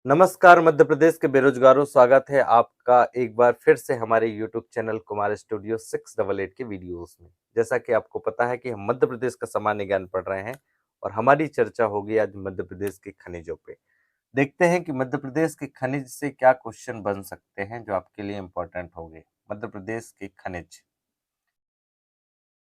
नमस्कार मध्य प्रदेश के बेरोजगारों, स्वागत है आपका एक बार फिर से हमारे यूट्यूब चैनल कुमार स्टूडियो 688 के वीडियोस में। जैसा कि आपको पता है कि हम मध्य प्रदेश का सामान्य ज्ञान पढ़ रहे हैं और हमारी चर्चा होगी आज मध्य प्रदेश के खनिजों पे। देखते हैं कि मध्य प्रदेश के खनिज से क्या क्वेश्चन बन सकते हैं जो आपके लिए इम्पोर्टेंट होंगे। मध्य प्रदेश के खनिज,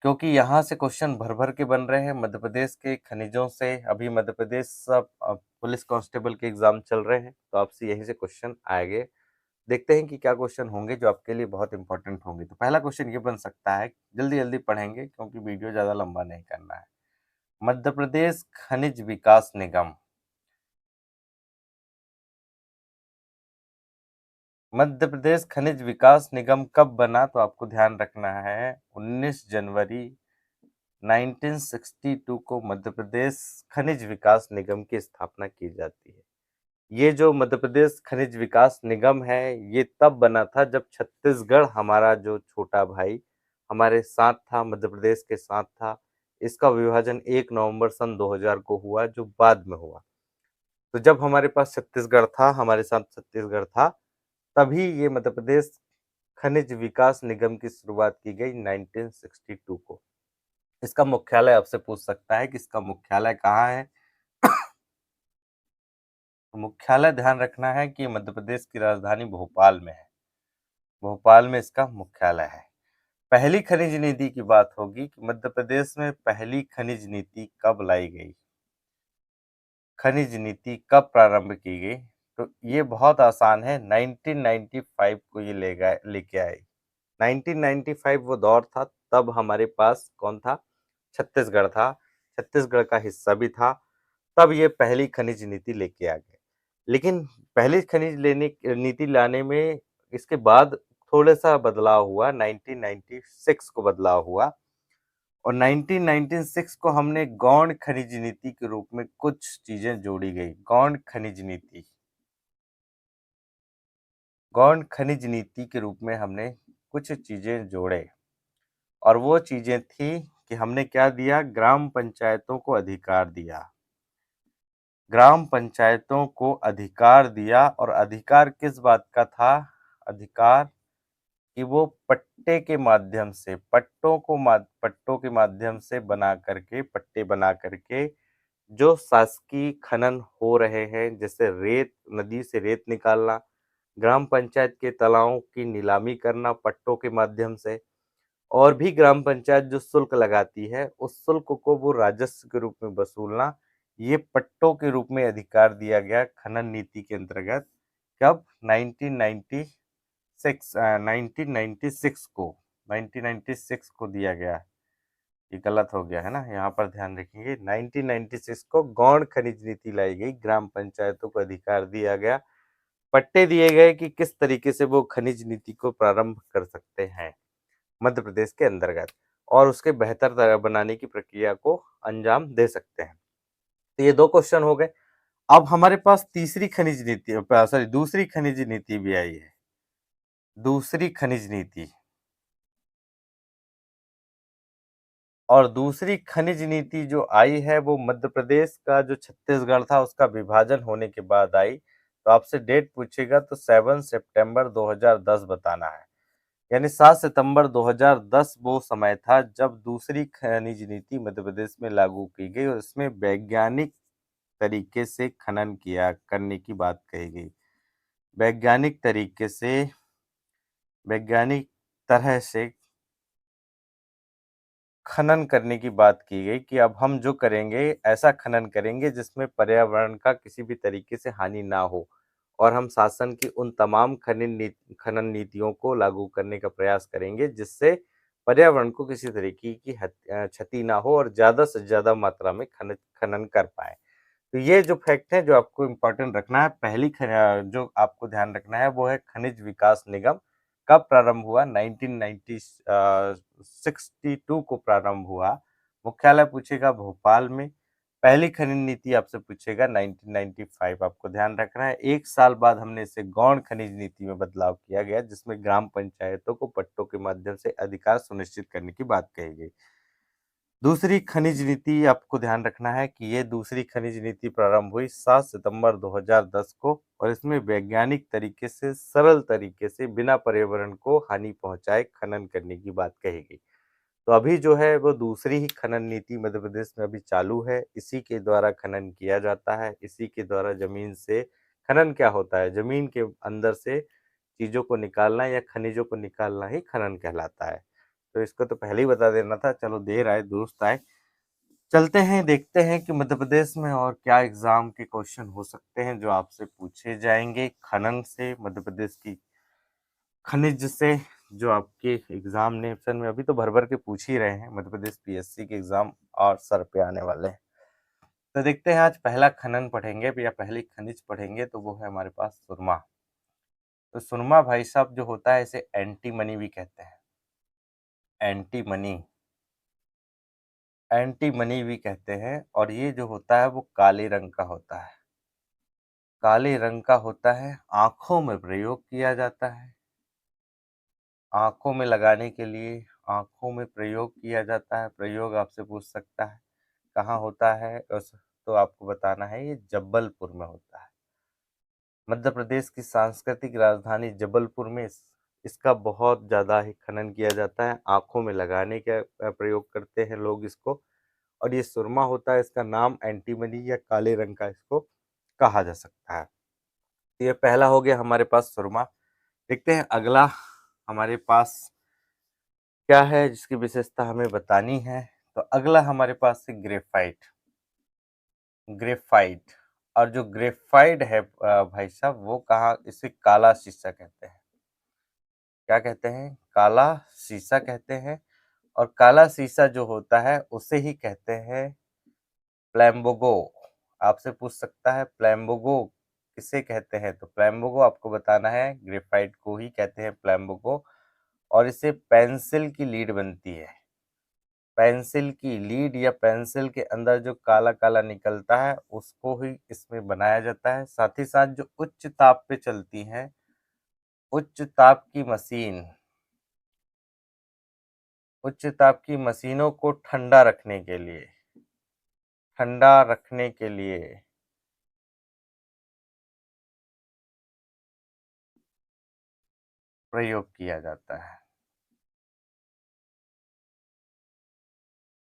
क्योंकि यहाँ से क्वेश्चन भर भर के बन रहे हैं मध्य प्रदेश के खनिजों से। अभी मध्य प्रदेश सब पुलिस कांस्टेबल के एग्जाम चल रहे हैं, तो आपसे यहीं से क्वेश्चन आएंगे। देखते हैं कि क्या क्वेश्चन होंगे जो आपके लिए बहुत इंपॉर्टेंट होंगे। तो पहला क्वेश्चन ये बन सकता है, जल्दी जल्दी पढ़ेंगे क्योंकि वीडियो ज्यादा लंबा नहीं करना है। मध्य प्रदेश खनिज विकास निगम, मध्य प्रदेश खनिज विकास निगम कब बना? तो आपको ध्यान रखना है 19 जनवरी 1962 को मध्य प्रदेश खनिज विकास निगम की स्थापना की जाती है। ये जो मध्य प्रदेश खनिज विकास निगम है, ये तब बना था जब छत्तीसगढ़ हमारा जो छोटा भाई हमारे साथ था, मध्य प्रदेश के साथ था। इसका विभाजन 1 नवंबर सन 2000 को हुआ, जो बाद में हुआ। तो जब हमारे पास छत्तीसगढ़ था, हमारे साथ छत्तीसगढ़ था, तभी ये मध्य प्रदेश खनिज विकास निगम की शुरुआत की गई 1962 को। इसका मुख्यालय आपसे पूछ सकता है कि इसका मुख्यालय कहाँ है। तो मुख्यालय ध्यान रखना है कि मध्य प्रदेश की राजधानी भोपाल में है। भोपाल में इसका मुख्यालय है। पहली खनिज नीति की बात होगी कि मध्य प्रदेश में पहली खनिज नीति कब लाई गई, खनिज नीति कब प्रारंभ की गई? तो ये बहुत आसान है, 1995 को ये लेके आए। 1995 वो दौर था, तब हमारे पास कौन था? छत्तीसगढ़ था, छत्तीसगढ़ का हिस्सा भी था। तब ये पहली खनिज नीति लेके आ गए। लेकिन पहली खनिज नीति लाने में इसके बाद थोड़ा सा बदलाव हुआ, 1996 को बदलाव हुआ। और 1996 को हमने गौण खनिज नीति के रूप में कुछ चीजें जोड़ी गई। गौण खनिज नीति, गौण खनिज नीति के रूप में हमने कुछ चीजें जोड़े, और वो चीजें थी कि हमने क्या दिया? ग्राम पंचायतों को अधिकार दिया। ग्राम पंचायतों को अधिकार दिया, और अधिकार किस बात का था? अधिकार कि वो पट्टे के माध्यम से, पट्टों के माध्यम से बना करके, पट्टे बना करके जो शासकीय खनन हो रहे हैं, जैसे रेत, नदी से रेत निकालना, ग्राम पंचायत के तालाबों की नीलामी करना पट्टों के माध्यम से, और भी ग्राम पंचायत जो शुल्क लगाती है, उस शुल्क को वो राजस्व के रूप में वसूलना, ये पट्टों के रूप में अधिकार दिया गया खनन नीति के अंतर्गत। कब? 1996 को, 1996 को दिया गया। ये गलत हो गया है ना, यहाँ पर ध्यान रखेंगे। 1996 को गौण खनिज नीति लाई गई, ग्राम पंचायतों को अधिकार दिया गया, पट्टे दिए गए कि किस तरीके से वो खनिज नीति को प्रारंभ कर सकते हैं मध्य प्रदेश के अंतर्गत, और उसके बेहतर तरह बनाने की प्रक्रिया को अंजाम दे सकते हैं। तो ये दो क्वेश्चन हो गए। अब हमारे पास तीसरी खनिज नीति, सॉरी, दूसरी खनिज नीति भी आई है। दूसरी खनिज नीति, और दूसरी खनिज नीति जो आई है वो मध्य प्रदेश का जो छत्तीसगढ़ था उसका विभाजन होने के बाद आई। तो आपसे डेट पूछेगा तो 7 सितंबर 2010 बताना है। यानी 7 सितंबर 2010 वो समय था जब दूसरी खनिज नीति मध्य प्रदेश में लागू की गई, और इसमें वैज्ञानिक तरीके से खनन किया करने की बात कही गई। वैज्ञानिक तरीके से, वैज्ञानिक तरह से खनन करने की बात की गई कि अब हम जो करेंगे, ऐसा खनन करेंगे जिसमें पर्यावरण का किसी भी तरीके से हानि ना हो, और हम शासन की उन तमाम खनन नीतियों को लागू करने का प्रयास करेंगे जिससे पर्यावरण को किसी तरीके की क्षति ना हो, और ज्यादा से ज्यादा मात्रा में खनन कर पाए। तो ये जो फैक्ट है जो आपको इम्पोर्टेंट रखना है, जो आपको ध्यान रखना है वो है खनिज विकास निगम कब प्रारंभ हुआ? 1962 को प्रारंभ हुआ। मुख्यालय पूछेगा भोपाल में। पहली खनिज नीति आपसे पूछेगा 1995, आपको ध्यान रखना है। एक साल बाद हमने इसे गौण खनिज नीति में बदलाव किया गया, जिसमें ग्राम पंचायतों को पट्टों के माध्यम से अधिकार सुनिश्चित करने की बात कही गई। दूसरी खनिज नीति आपको ध्यान रखना है कि ये दूसरी खनिज नीति प्रारंभ हुई 7 सितंबर 2010 को, और इसमें वैज्ञानिक तरीके से, सरल तरीके से, बिना पर्यावरण को हानि पहुंचाए खनन करने की बात कही गई। तो अभी जो है वो दूसरी ही खनन नीति मध्य प्रदेश में अभी चालू है। इसी के द्वारा खनन किया जाता है। इसी के द्वारा जमीन से खनन क्या होता है, जमीन के अंदर से चीजों को निकालना या खनिजों को निकालना ही खनन कहलाता है। तो इसको तो पहले ही बता देना था, चलो देर आए दुरुस्त आए। चलते हैं, देखते हैं कि मध्य प्रदेश में और क्या एग्जाम के क्वेश्चन हो सकते हैं जो आपसे पूछे जाएंगे खनन से, मध्य प्रदेश की खनिज से, जो आपके एग्जामिनेशन में अभी तो भर भर के पूछ ही रहे हैं। मध्य प्रदेश पीएससी के एग्जाम और सर पे आने वाले हैं। तो देखते हैं, आज पहला खनन पढ़ेंगे या पहली खनिज पढ़ेंगे, तो वो है हमारे पास सुरमा। तो सुरमा भाई साहब जो होता है, इसे एंटी मनी भी कहते हैं। एंटी मनी, एंटी मनी भी कहते हैं। और ये जो होता है वो काले रंग का होता है। काले रंग का होता है, आंखों में प्रयोग किया जाता है। आंखों में लगाने के लिए आंखों में प्रयोग किया जाता है। प्रयोग आपसे पूछ सकता है कहाँ होता है, तो आपको बताना है ये जबलपुर में होता है। मध्य प्रदेश की सांस्कृतिक राजधानी जबलपुर में इसका बहुत ज्यादा ही खनन किया जाता है। आंखों में लगाने का प्रयोग करते हैं लोग इसको। और ये सुरमा होता है, इसका नाम एंटीमनी या काले रंग का इसको कहा जा सकता है। तो ये पहला हो गया हमारे पास सुरमा। देखते हैं अगला हमारे पास क्या है जिसकी विशेषता हमें बतानी है। तो अगला हमारे पास है ग्रेफाइट। ग्रेफाइट, और जो ग्रेफाइट है भाई साहब, वो कहाँ, इसे काला शीशा कहते हैं। क्या कहते हैं? काला शीशा कहते हैं। और काला शीशा जो होता है उसे ही कहते हैं प्लैम्बोगो। आपसे पूछ सकता है प्लैम्बोगो किसे कहते हैं, तो प्लैम्बोगो आपको बताना है, ग्रेफाइट को ही कहते हैं प्लैम्बोगो। और इसे पेंसिल की लीड बनती है। पेंसिल की लीड या पेंसिल के अंदर जो काला काला निकलता है उसको ही इसमें बनाया जाता है। साथ ही साथ जो उच्च ताप पे चलती हैं, उच्च ताप की मशीन, उच्च ताप की मशीनों को ठंडा रखने के लिए, ठंडा रखने के लिए प्रयोग किया जाता है।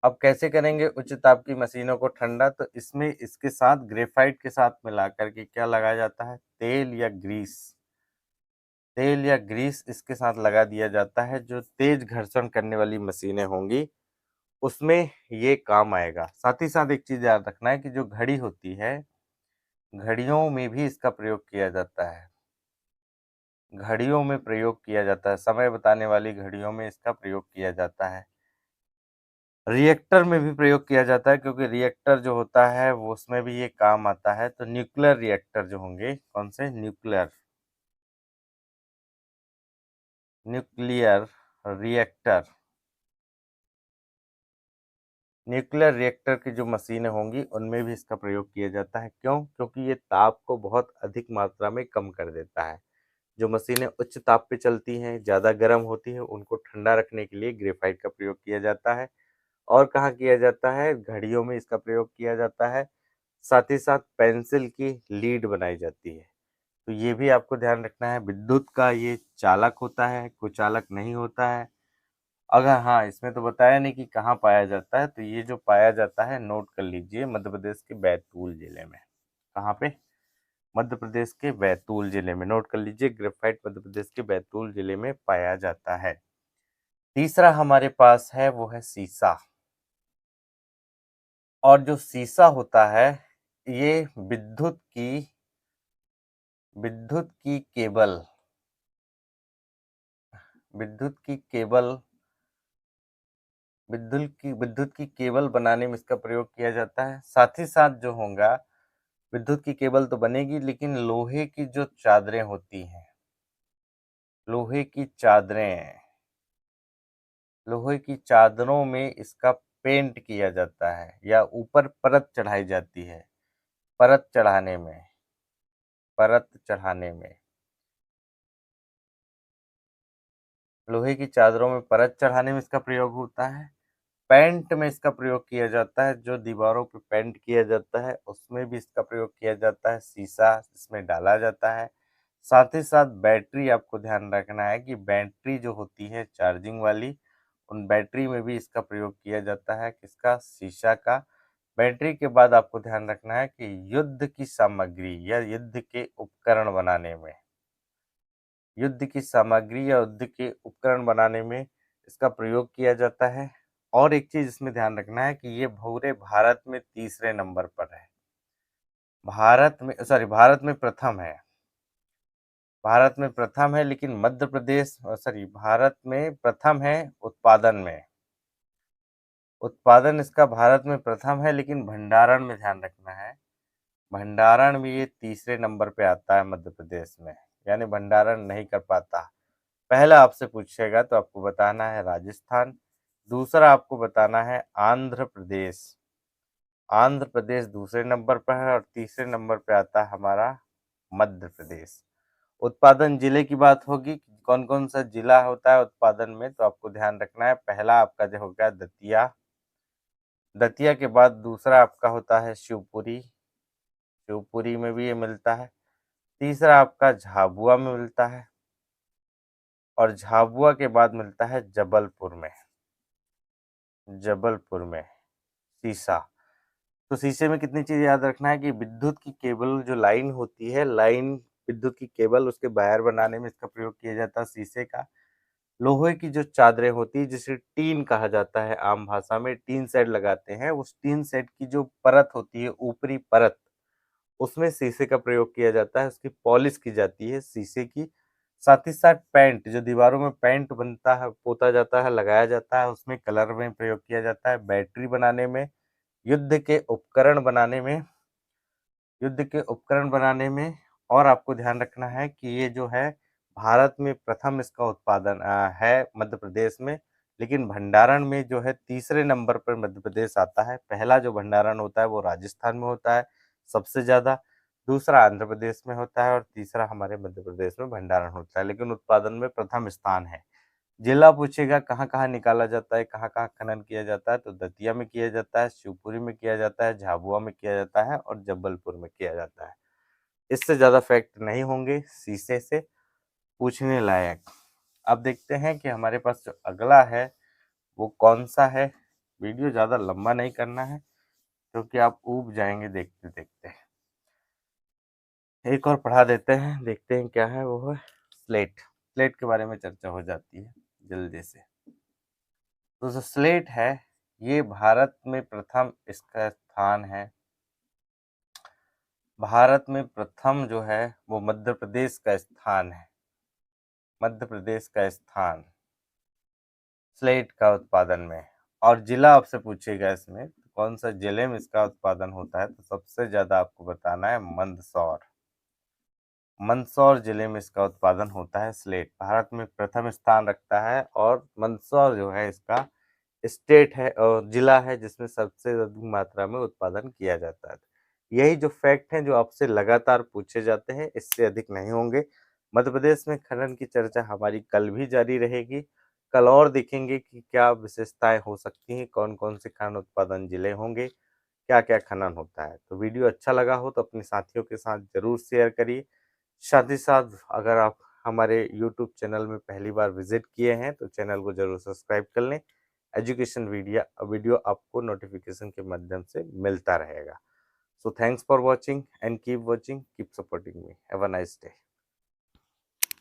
अब कैसे करेंगे उच्च ताप की मशीनों को ठंडा, तो इसमें इसके साथ ग्रेफाइट के साथ मिला करके क्या लगाया जाता है, तेल या ग्रीस। तेल या ग्रीस इसके साथ लगा दिया जाता है। जो तेज घर्षण करने वाली मशीनें होंगी उसमें ये काम आएगा। साथ ही साथ एक चीज याद रखना है कि जो घड़ी होती है, घड़ियों में भी इसका प्रयोग किया जाता है। घड़ियों में प्रयोग किया जाता है, समय बताने वाली घड़ियों में इसका प्रयोग किया जाता है। रिएक्टर में भी प्रयोग किया जाता है, क्योंकि रिएक्टर जो होता है वो उसमें भी ये काम आता है। तो न्यूक्लियर रिएक्टर जो होंगे, कौन से, nuclear, nuclear reactor, nuclear reactor की जो मशीनें होंगी उनमें भी इसका प्रयोग किया जाता है। क्यों? क्योंकि ये ताप को बहुत अधिक मात्रा में कम कर देता है। जो मशीनें उच्च ताप पे चलती हैं, ज़्यादा गर्म होती हैं, उनको ठंडा रखने के लिए ग्रेफाइट का प्रयोग किया जाता है। और कहाँ किया जाता है? घड़ियों में इसका प्रयोग किया जाता है। साथ ही साथ पेंसिल की लीड बनाई जाती है। तो ये भी आपको ध्यान रखना है। विद्युत का ये चालक होता है, कुचालक नहीं होता है। अगर हाँ, इसमें तो बताया नहीं कि कहाँ पाया जाता है, तो ये जो पाया जाता है, नोट कर लीजिए, मध्य प्रदेश के बैतूल जिले में। कहाँ पे? मध्य प्रदेश के बैतूल जिले में। नोट कर लीजिए, ग्रेफाइट मध्य प्रदेश के बैतूल जिले में पाया जाता है। तीसरा हमारे पास है वो है सीसा। और जो सीसा होता है, ये विद्युत की केबल, विद्युत की केबल, विद्युत की केबल बनाने में इसका प्रयोग किया जाता है। साथ ही साथ जो होगा, विद्युत की केबल तो बनेगी, लेकिन लोहे की जो चादरें होती हैं, लोहे की चादरें, लोहे की चादरों में इसका पेंट किया जाता है या ऊपर परत चढ़ाई जाती है। परत चढ़ाने में, परत चढ़ाने में, लोहे की चादरों में परत चढ़ाने में इसका प्रयोग होता है। पेंट में इसका प्रयोग किया जाता है, जो दीवारों पे पेंट किया जाता है उसमें भी इसका प्रयोग किया जाता है। शीशा इसमें डाला जाता है। साथ ही साथ बैटरी, आपको ध्यान रखना है कि बैटरी जो होती है चार्जिंग वाली, उन बैटरी में भी इसका प्रयोग किया जाता है। किसका? शीशा का। बैटरी के बाद आपको ध्यान रखना है कि युद्ध की सामग्री या युद्ध के उपकरण बनाने में, युद्ध की सामग्री या युद्ध के उपकरण बनाने में इसका प्रयोग किया जाता है। और एक चीज इसमें ध्यान रखना है कि ये पूरे भारत में तीसरे नंबर पर है। भारत में प्रथम है। भारत में प्रथम है, लेकिन मध्य प्रदेश, भारत में प्रथम है उत्पादन में। उत्पादन इसका भारत में प्रथम है, लेकिन भंडारण में ध्यान रखना है, भंडारण में ये तीसरे नंबर पे आता है मध्य प्रदेश में, यानी भंडारण नहीं कर पाता। पहला आपसे पूछेगा तो आपको बताना है राजस्थान, दूसरा आपको बताना है आंध्र प्रदेश। आंध्र प्रदेश दूसरे नंबर पर है और तीसरे नंबर पे आता है हमारा मध्य प्रदेश। उत्पादन जिले की बात होगी, कौन कौन सा जिला होता है उत्पादन में, तो आपको ध्यान रखना है। पहला आपका जो हो गया दतिया, दतिया के बाद दूसरा आपका होता है शिवपुरी, शिवपुरी में भी ये मिलता है। तीसरा आपका झाबुआ में मिलता है और झाबुआ के बाद मिलता है जबलपुर में। जबलपुर में शीशा। तो शीशे में कितनी चीज याद रखना है कि विद्युत की केबल जो लाइन होती है, लाइन विद्युत की केबल, उसके वायर बनाने में इसका प्रयोग किया जाता है शीशे का। लोहे की जो चादरें होती है, जिसे टीन कहा जाता है, आम भाषा में टीन सेट लगाते हैं, उस टीन सेट की जो परत होती है, ऊपरी परत, उसमें शीशे का प्रयोग किया जाता है। उसकी पॉलिश की जाती है शीशे की। साथ ही साथ पेंट, जो दीवारों में पेंट बनता है, पोता जाता है, लगाया जाता है, उसमें कलर में प्रयोग किया जाता है। बैटरी बनाने में, युद्ध के उपकरण बनाने में, युद्ध के उपकरण बनाने में। और आपको ध्यान रखना है कि ये जो है भारत में प्रथम इसका उत्पादन है मध्य प्रदेश में, लेकिन भंडारण में जो है तीसरे नंबर पर मध्य प्रदेश आता है। पहला जो भंडारण होता है वो राजस्थान में होता है सबसे ज्यादा, दूसरा आंध्र प्रदेश में होता है और तीसरा हमारे मध्य प्रदेश में भंडारण होता है, लेकिन उत्पादन में प्रथम स्थान है। जिला पूछेगा कहाँ कहाँ निकाला जाता है, कहाँ कहाँ खनन किया जाता है, तो दतिया में किया जाता है, शिवपुरी में किया जाता है, झाबुआ में किया जाता है और जबलपुर में किया जाता है। इससे ज्यादा फैक्ट नहीं होंगे शीशे से पूछने लायक। अब देखते हैं कि हमारे पास जो अगला है वो कौन सा है। वीडियो ज्यादा लंबा नहीं करना है क्योंकि आप ऊब जाएंगे देखते देखते। एक और पढ़ा देते हैं, देखते हैं क्या है। वो है स्लेट। स्लेट के बारे में चर्चा हो जाती है जल्दी से। तो जो स्लेट है, ये भारत में प्रथम इसका स्थान है। भारत में प्रथम जो है वो मध्य प्रदेश का स्थान है। मध्य प्रदेश का स्थान स्लेट का उत्पादन में। और जिला आपसे पूछेगा इसमें कौन सा जिले में इसका उत्पादन होता है, तो सबसे ज्यादा आपको बताना है मंदसौर। मंदसौर जिले में इसका उत्पादन होता है स्लेट। भारत में प्रथम स्थान रखता है और मंदसौर जो है इसका स्टेट है और जिला है जिसमें सबसे अधिक मात्रा में उत्पादन किया जाता है। यही जो फैक्ट हैं जो आपसे लगातार पूछे जाते हैं, इससे अधिक नहीं होंगे। मध्य प्रदेश में खनन की चर्चा हमारी कल भी जारी रहेगी। कल और देखेंगे कि क्या विशेषताएं हो सकती हैं, कौन कौन से खान उत्पादन जिले होंगे, क्या क्या खनन होता है। तो वीडियो अच्छा लगा हो तो अपने साथियों के साथ जरूर शेयर करिए। साथ ही साथ अगर आप हमारे यूट्यूब चैनल में पहली बार विजिट किए हैं तो चैनल को जरूर सब्सक्राइब कर लें। एजुकेशन वीडियो आपको नोटिफिकेशन के माध्यम से मिलता रहेगा। So thanks for watching and keep watching, keep supporting me. Have a nice day.